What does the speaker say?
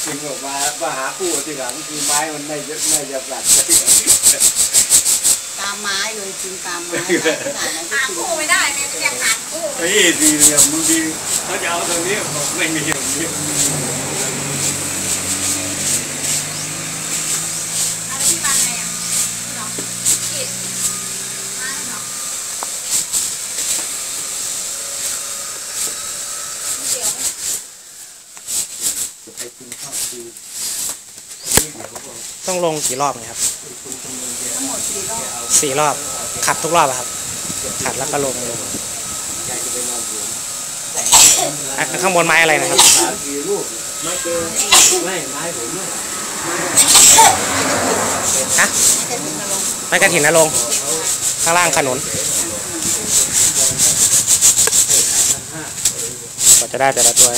จึงออกมาหาคู่ทีหลังคือไม้มันไม่จะปลัดตามไม้เลยจริงตามไม้หาคู่ไม่ได้เนี่ยอยากหาคู่ไอ้สี่เหลี่ยมบางทีเขาจะเอาตรงนี้บอกไม่มีอย่างนี้อะไรที่บ้านไงอ่ะหรอกิดมาหรอเดี๋ยวจะไปกินข้าวคือต้องลงกี่รอบนะครับทั้งหมด4 รอบขัดทุกรอบครับขัดแล้วก็ลงข้างบนไม้อะไรนะครับไม่เจอไม่ไม้ผมฮะไม้กระถิ่นนะลงข้างล่างขนุนก็จะได้แต่ละตัว